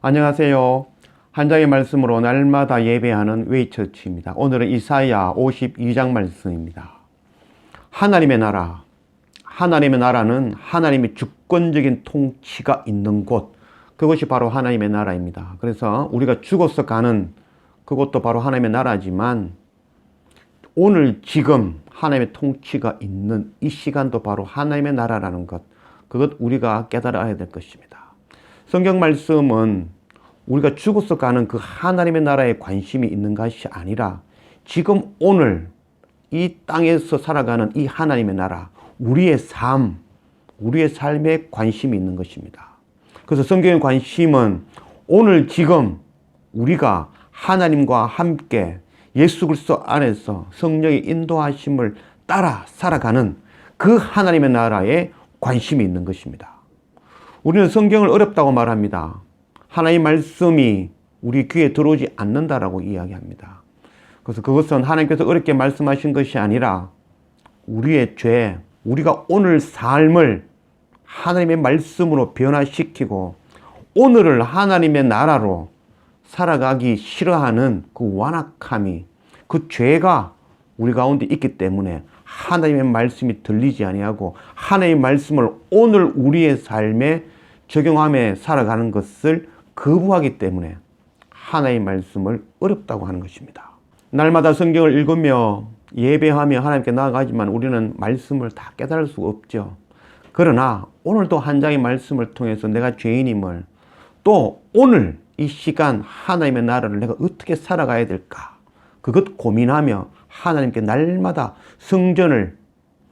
안녕하세요. 한 장의 말씀으로 날마다 예배하는 웨이처치입니다. 오늘은 이사야 52장 말씀입니다. 하나님의 나라. 하나님의 나라는 하나님의 주권적인 통치가 있는 곳. 그것이 바로 하나님의 나라입니다. 그래서 우리가 죽어서 가는 그것도 바로 하나님의 나라지만 오늘 지금 하나님의 통치가 있는 이 시간도 바로 하나님의 나라라는 것. 그것 우리가 깨달아야 될 것입니다. 성경 말씀은 우리가 죽어서 가는 그 하나님의 나라에 관심이 있는 것이 아니라 지금 오늘 이 땅에서 살아가는 이 하나님의 나라, 우리의 삶, 우리의 삶에 관심이 있는 것입니다. 그래서 성경의 관심은 오늘 지금 우리가 하나님과 함께 예수 그리스도 안에서 성령의 인도하심을 따라 살아가는 그 하나님의 나라에 관심이 있는 것입니다. 우리는 성경을 어렵다고 말합니다. 하나님의 말씀이 우리 귀에 들어오지 않는다라고 이야기합니다. 그래서 그것은 하나님께서 어렵게 말씀하신 것이 아니라 우리의 죄, 우리가 오늘 삶을 하나님의 말씀으로 변화시키고 오늘을 하나님의 나라로 살아가기 싫어하는 그 완악함이, 그 죄가 우리 가운데 있기 때문에 하나님의 말씀이 들리지 아니하고 하나님의 말씀을 오늘 우리의 삶에 적용하며 살아가는 것을 거부하기 때문에 하나님의 말씀을 어렵다고 하는 것입니다. 날마다 성경을 읽으며 예배하며 하나님께 나아가지만 우리는 말씀을 다 깨달을 수가 없죠. 그러나 오늘도 한 장의 말씀을 통해서 내가 죄인임을, 또 오늘 이 시간 하나님의 나라를 내가 어떻게 살아가야 될까, 그것 고민하며 하나님께 날마다 성전을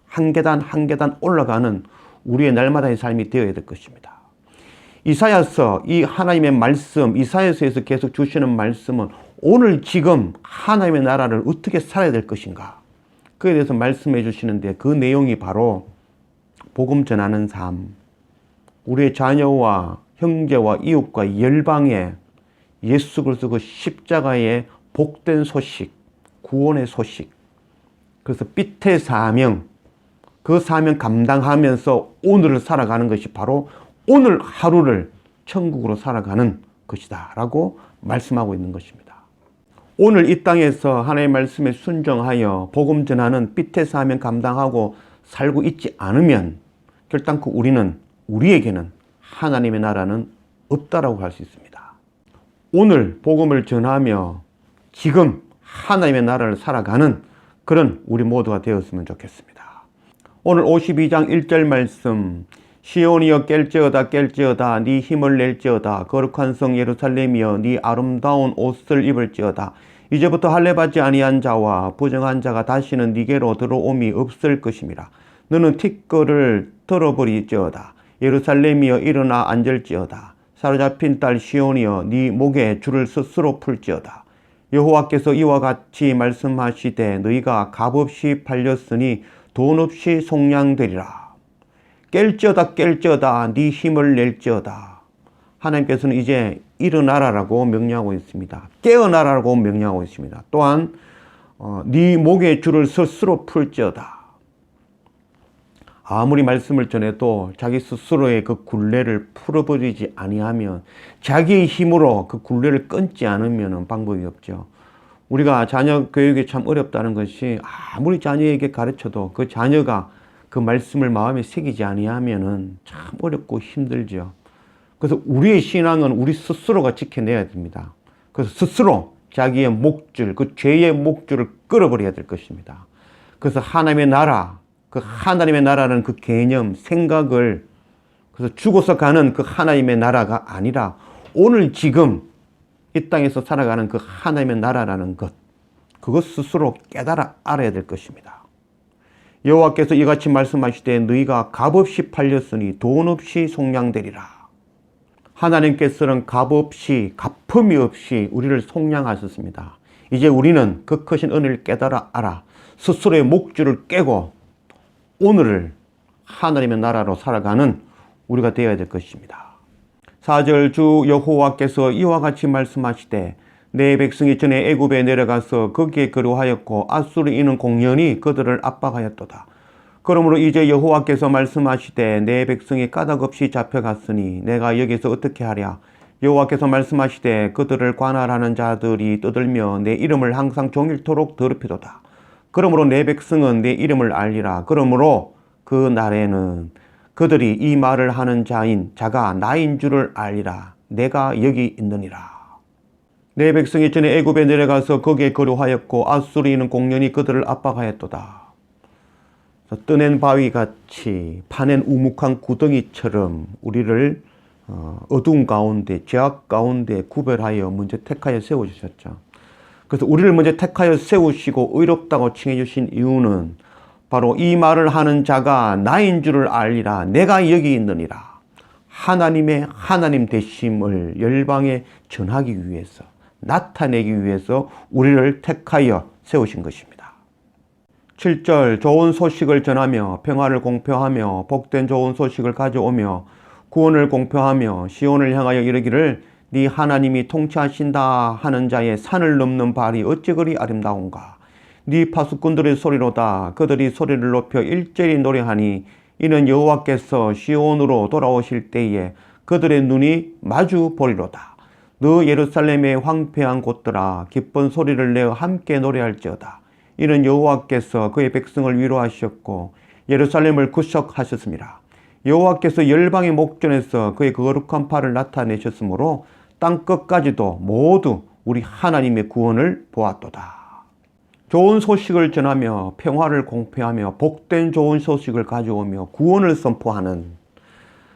한 계단 한 계단 올라가는 우리의 날마다의 삶이 되어야 될 것입니다. 이사야서, 이 하나님의 말씀, 이사야서에서 계속 주시는 말씀은 오늘 지금 하나님의 나라를 어떻게 살아야 될 것인가, 그에 대해서 말씀해 주시는데 그 내용이 바로 복음 전하는 삶, 우리의 자녀와 형제와 이웃과 열방에 예수 그리스도 그 십자가의 복된 소식, 구원의 소식, 그래서 빛의 사명, 그 사명 감당하면서 오늘을 살아가는 것이 바로 오늘 하루를 천국으로 살아가는 것이다 라고 말씀하고 있는 것입니다. 오늘 이 땅에서 하나님의 말씀에 순종하여 복음 전하는 빛의 사명 감당하고 살고 있지 않으면 결단코 우리에게는 하나님의 나라는 없다라고 할 수 있습니다. 오늘 복음을 전하며 지금 하나님의 나라를 살아가는 그런 우리 모두가 되었으면 좋겠습니다. 오늘 52장 1절 말씀, 시온이여 깰지어다 깰지어다 네 힘을 낼지어다 거룩한 성 예루살렘이여 네 아름다운 옷을 입을지어다 이제부터 할례받지 아니한 자와 부정한 자가 다시는 네게로 들어옴이 없을 것임이라. 너는 티끌을 털어버리지어다. 예루살렘이여 일어나 앉을지어다. 사로잡힌 딸 시온이여 네 목에 줄을 스스로 풀지어다. 여호와께서 이와 같이 말씀하시되 너희가 값없이 팔렸으니 돈 없이 속량되리라. 깰지어다 깰지어다 네 힘을 낼지어다. 하나님께서는 이제 일어나라라고 명령하고 있습니다. 깨어나라고 명령하고 있습니다. 또한 네 목에 줄을 스스로 풀지어다. 아무리 말씀을 전해도 자기 스스로의 그 굴레를 풀어버리지 아니하면, 자기의 힘으로 그 굴레를 끊지 않으면 방법이 없죠. 우리가 자녀 교육이 참 어렵다는 것이 아무리 자녀에게 가르쳐도 그 자녀가 그 말씀을 마음에 새기지 아니하면은 참 어렵고 힘들죠. 그래서 우리의 신앙은 우리 스스로가 지켜내야 됩니다. 그래서 스스로 자기의 목줄, 그 죄의 목줄을 끌어버려야 될 것입니다. 그래서 하나님의 나라, 그 하나님의 나라는 그 개념, 생각을, 그래서 죽어서 가는 그 하나님의 나라가 아니라 오늘 지금 이 땅에서 살아가는 그 하나님의 나라라는 것, 그것 스스로 깨달아 알아야 될 것입니다. 여호와께서 이같이 말씀하시되 너희가 값없이 팔렸으니 돈 없이 속량되리라. 하나님께서는 값없이, 갚음이 없이 우리를 속량하셨습니다. 이제 우리는 그 크신 은혜를 깨달아 알아 스스로의 목줄을 깨고 오늘을 하나님의 나라로 살아가는 우리가 되어야 될 것입니다. 4절 주 여호와께서 이와 같이 말씀하시되 내 백성이 전에 애굽에 내려가서 거기에 거류하였고 아수르인은 공연히 그들을 압박하였도다. 그러므로 이제 여호와께서 말씀하시되 내 백성이 까닭없이 잡혀갔으니 내가 여기서 어떻게 하랴. 여호와께서 말씀하시되 그들을 관할하는 자들이 떠들며 내 이름을 항상 종일토록 더럽히도다. 그러므로 내 백성은 내 이름을 알리라. 그러므로 그 날에는 그들이 이 말을 하는 자가 나인 줄을 알리라. 내가 여기 있느니라. 내 백성이 전에 애굽에 내려가서 거기에 거류하였고 아수르인은 공연히 그들을 압박하였도다. 떠낸 바위같이 파낸 우묵한 구덩이처럼 우리를 어두운 가운데, 죄악 가운데 구별하여 먼저 택하여 세워주셨죠. 그래서 우리를 먼저 택하여 세우시고 의롭다고 칭해주신 이유는 바로 이 말을 하는 자가 나인 줄을 알리라. 내가 여기 있느니라. 하나님의 하나님 되심을 열방에 전하기 위해서, 나타내기 위해서 우리를 택하여 세우신 것입니다. 7절 좋은 소식을 전하며 평화를 공표하며 복된 좋은 소식을 가져오며 구원을 공표하며 시온을 향하여 이르기를 네 하나님이 통치하신다 하는 자의 산을 넘는 발이 어찌 그리 아름다운가. 네 파수꾼들의 소리로다. 그들이 소리를 높여 일제히 노래하니 이는 여호와께서 시온으로 돌아오실 때에 그들의 눈이 마주 보리로다. 너 예루살렘의 황폐한 곳들아 기쁜 소리를 내어 함께 노래할지어다. 이는 여호와께서 그의 백성을 위로하셨고 예루살렘을 구속하셨습니다. 여호와께서 열방의 목전에서 그의 거룩한 팔을 나타내셨으므로 땅끝까지도 모두 우리 하나님의 구원을 보았도다. 좋은 소식을 전하며 평화를 공표하며 복된 좋은 소식을 가져오며 구원을 선포하는,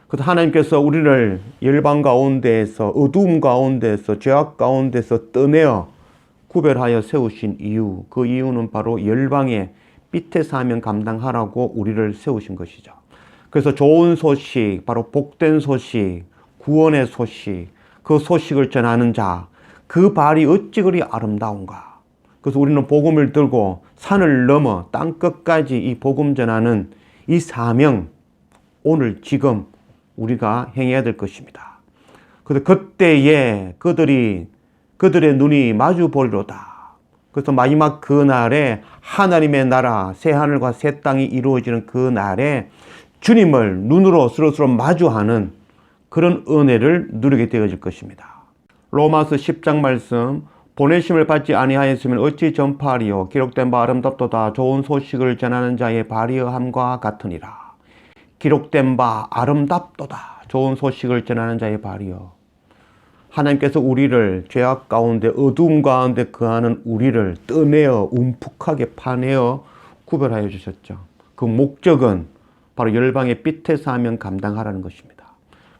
그래서 하나님께서 우리를 열방 가운데에서, 어두움 가운데에서, 죄악 가운데서 떠내어 구별하여 세우신 이유, 그 이유는 바로 열방의 삐태 사명 감당하라고 우리를 세우신 것이죠. 그래서 좋은 소식, 바로 복된 소식, 구원의 소식, 그 소식을 전하는 자, 그 발이 어찌 그리 아름다운가. 그래서 우리는 복음을 들고 산을 넘어 땅끝까지 이 복음 전하는 이 사명, 오늘 지금 우리가 행해야 될 것입니다. 그래서 그때에 그들의 눈이 마주 보리로다. 그래서 마지막 그 날에 하나님의 나라, 새 하늘과 새 땅이 이루어지는 그 날에 주님을 눈으로 서로 마주하는 그런 은혜를 누리게 되어질 것입니다. 로마서 10장 말씀, 보내심을 받지 아니하였으면 어찌 전파하리요. 기록된 바 아름답도다. 좋은 소식을 전하는 자의 발이함과 같으니라. 기록된 바 아름답도다. 좋은 소식을 전하는 자의 발이요. 하나님께서 우리를 죄악 가운데, 어두움 가운데 거하는 우리를 떠내어 움푹하게 파내어 구별하여 주셨죠. 그 목적은 바로 열방의 삐태 사명 감당하라는 것입니다.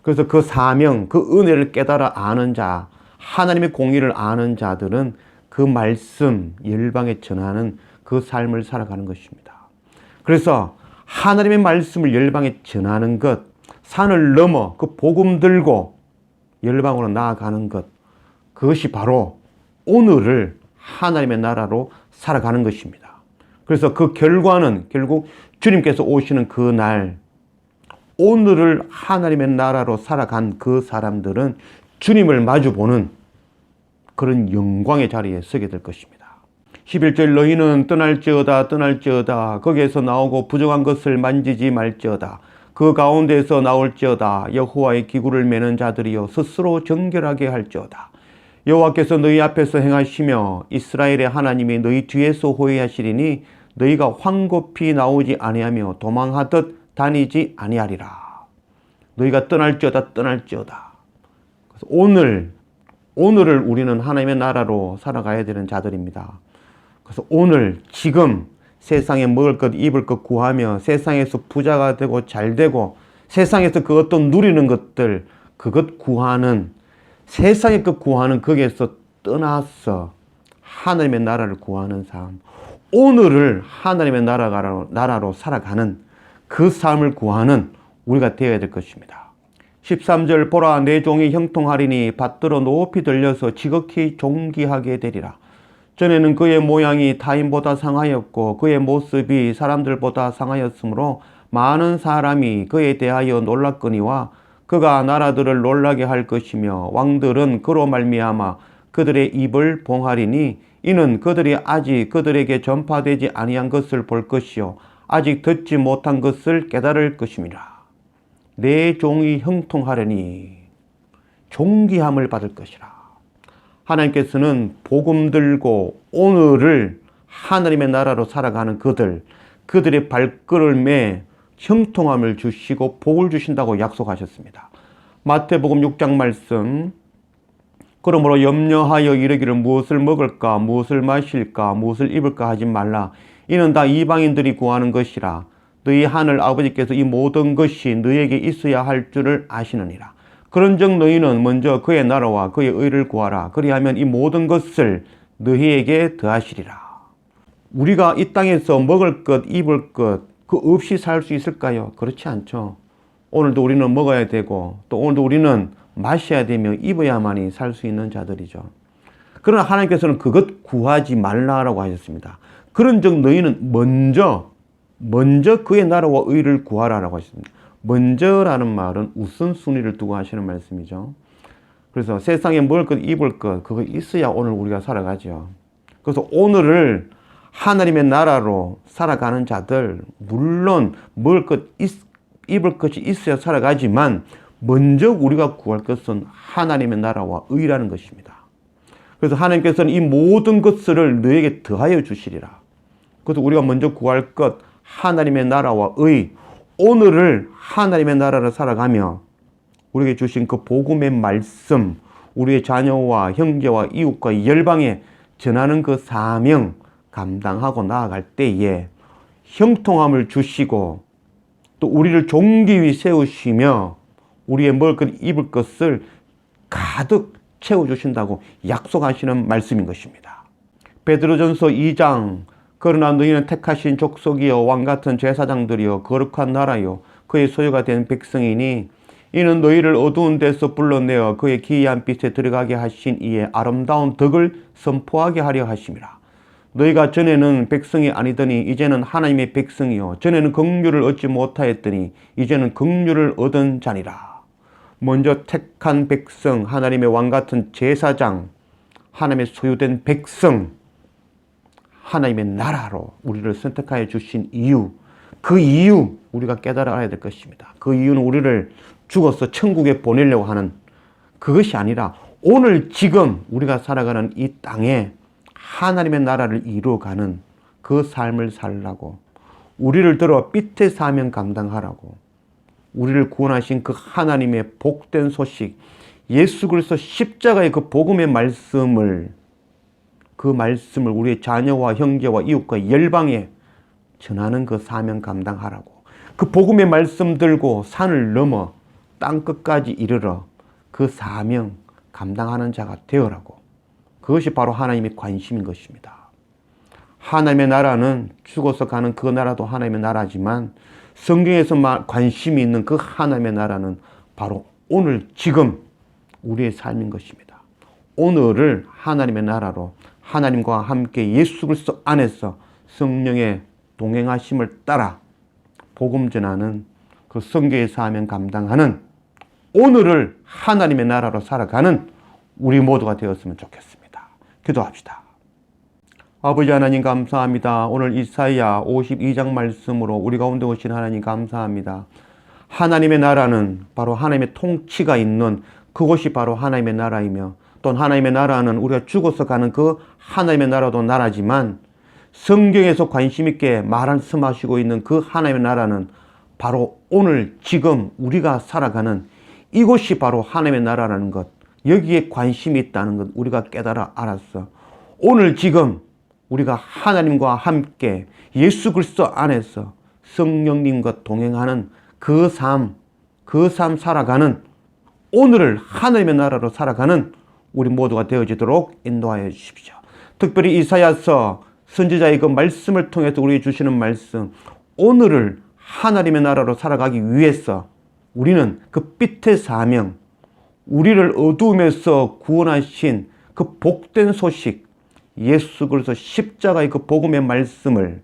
그래서 그 사명, 그 은혜를 깨달아 아는 자, 하나님의 공의를 아는 자들은 그 말씀, 열방에 전하는 그 삶을 살아가는 것입니다. 그래서 하나님의 말씀을 열방에 전하는 것, 산을 넘어 그 복음 들고 열방으로 나아가는 것, 그것이 바로 오늘을 하나님의 나라로 살아가는 것입니다. 그래서 그 결과는 결국 주님께서 오시는 그 날, 오늘을 하나님의 나라로 살아간 그 사람들은 주님을 마주보는 그런 영광의 자리에 서게 될 것입니다. 11절 너희는 떠날지어다 거기에서 나오고 부정한 것을 만지지 말지어다. 그 가운데에서 나올지어다. 여호와의 기구를 매는 자들이여 스스로 정결하게 할지어다. 여호와께서 너희 앞에서 행하시며 이스라엘의 하나님이 너희 뒤에서 호위하시리니 너희가 황급히 나오지 아니하며 도망하듯 다니지 아니하리라. 너희가 떠날지어다. 그래서 오늘을 우리는 하나님의 나라로 살아가야 되는 자들입니다. 그래서 오늘 지금 세상에 먹을 것 입을 것 구하며 세상에서 부자가 되고 잘 되고 세상에서 그 어떤 누리는 것들 그것 구하는, 세상의 것 구하는 거기에서 떠나서 하나님의 나라를 구하는 삶, 오늘을 하나님의 나라로 살아가는 그 삶을 구하는 우리가 되어야 될 것입니다. 13절 보라 내 종이 형통하리니 받들어 높이 들려서 지극히 존귀하게 되리라. 전에는 그의 모양이 타인보다 상하였고 그의 모습이 사람들보다 상하였으므로 많은 사람이 그에 대하여 놀랐거니와 그가 나라들을 놀라게 할 것이며 왕들은 그로 말미암아 그들의 입을 봉하리니 이는 그들이 아직 그들에게 전파되지 아니한 것을 볼 것이요 아직 듣지 못한 것을 깨달을 것임이라. 내 종이 형통하려니 존귀함을 받을 것이라. 하나님께서는 복음 들고 오늘을 하나님의 나라로 살아가는 그들의 발걸음에 형통함을 주시고 복을 주신다고 약속하셨습니다. 마태복음 6장 말씀, 그러므로 염려하여 이르기를 무엇을 먹을까, 무엇을 마실까, 무엇을 입을까 하지 말라. 이는 다 이방인들이 구하는 것이라. 너희 하늘 아버지께서 이 모든 것이 너희에게 있어야 할 줄을 아시느니라. 그런즉 너희는 먼저 그의 나라와 그의 의를 구하라. 그리하면 이 모든 것을 너희에게 더하시리라. 우리가 이 땅에서 먹을 것, 입을 것, 그 없이 살 수 있을까요? 그렇지 않죠. 오늘도 우리는 먹어야 되고 또 오늘도 우리는 마셔야 되며 입어야만이 살 수 있는 자들이죠. 그러나 하나님께서는 그것 구하지 말라라고 하셨습니다. 그런즉 너희는 먼저 그의 나라와 의를 구하라라고 하셨습니다. 먼저라는 말은 우선순위를 두고 하시는 말씀이죠. 그래서 세상에 먹을 것, 입을 것, 그거 있어야 오늘 우리가 살아가죠. 그래서 오늘을 하나님의 나라로 살아가는 자들, 물론 먹을 것, 입을 것이 있어야 살아가지만 먼저 우리가 구할 것은 하나님의 나라와 의라는 것입니다. 그래서 하나님께서는 이 모든 것을 너에게 더하여 주시리라. 그래서 우리가 먼저 구할 것, 하나님의 나라와 의, 오늘을 하나님의 나라로 살아가며 우리에게 주신 그 복음의 말씀, 우리의 자녀와 형제와 이웃과 열방에 전하는 그 사명 감당하고 나아갈 때에 형통함을 주시고 또 우리를 존귀 위 세우시며 우리의 먹을 것, 입을 것을 가득 채워주신다고 약속하시는 말씀인 것입니다. 베드로전서 2장, 그러나 너희는 택하신 족속이여 왕같은 제사장들이여 거룩한 나라여 그의 소유가 된 백성이니 이는 너희를 어두운 데서 불러내어 그의 기이한 빛에 들어가게 하신 이의 아름다운 덕을 선포하게 하려 하심이라. 너희가 전에는 백성이 아니더니 이제는 하나님의 백성이요 전에는 긍휼을 얻지 못하였더니 이제는 긍휼을 얻은 자니라. 먼저 택한 백성, 하나님의 왕같은 제사장, 하나님의 소유된 백성, 하나님의 나라로 우리를 선택하여 주신 이유, 그 이유 우리가 깨달아 알아야 될 것입니다. 그 이유는 우리를 죽어서 천국에 보내려고 하는 그것이 아니라 오늘 지금 우리가 살아가는 이 땅에 하나님의 나라를 이루어가는 그 삶을 살라고, 우리를 들어 빛의 사명 감당하라고, 우리를 구원하신 그 하나님의 복된 소식, 예수 그리스도 십자가의 그 복음의 말씀을, 그 말씀을 우리의 자녀와 형제와 이웃과 열방에 전하는 그 사명 감당하라고, 그 복음의 말씀 들고 산을 넘어 땅 끝까지 이르러 그 사명 감당하는 자가 되어라고. 그것이 바로 하나님의 관심인 것입니다. 하나님의 나라는 죽어서 가는 그 나라도 하나님의 나라지만 성경에서 관심이 있는 그 하나님의 나라는 바로 오늘 지금 우리의 삶인 것입니다. 오늘을 하나님의 나라로 하나님과 함께 예수 그리스도 안에서 성령의 동행하심을 따라 복음 전하는 그 성교의 사명 감당하는 오늘을 하나님의 나라로 살아가는 우리 모두가 되었으면 좋겠습니다. 기도합시다. 아버지 하나님 감사합니다. 오늘 이사야 52장 말씀으로 우리 가운데 오신 하나님 감사합니다. 하나님의 나라는 바로 하나님의 통치가 있는 그곳이 바로 하나님의 나라이며 또 하나님의 나라는 우리가 죽어서 가는 그 하나님의 나라도 나라지만 성경에서 관심 있게 말씀하시고 있는 그 하나님의 나라는 바로 오늘 지금 우리가 살아가는 이곳이 바로 하나님의 나라라는 것, 여기에 관심이 있다는 것 우리가 깨달아 알았어. 오늘 지금 우리가 하나님과 함께 예수 그리스도 안에서 성령님과 동행하는 그 삶 살아가는 오늘을 하나님의 나라로 살아가는 우리 모두가 되어지도록 인도하여 주십시오. 특별히 이사야서 선지자의 그 말씀을 통해서 우리에게 주시는 말씀, 오늘을 하나님의 나라로 살아가기 위해서 우리는 그 빛의 사명, 우리를 어두움에서 구원하신 그 복된 소식, 예수 그리스도 십자가의 그 복음의 말씀을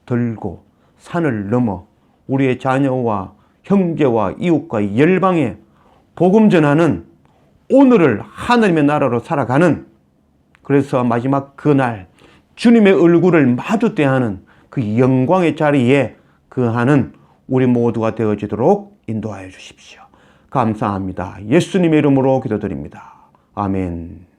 들고 산을 넘어 우리의 자녀와 형제와 이웃과 열방에 복음 전하는 오늘을 하나님의 나라로 살아가는, 그래서 마지막 그날 주님의 얼굴을 마주 대하는 그 영광의 자리에 거하는 우리 모두가 되어지도록 인도하여 주십시오. 감사합니다. 예수님의 이름으로 기도드립니다. 아멘.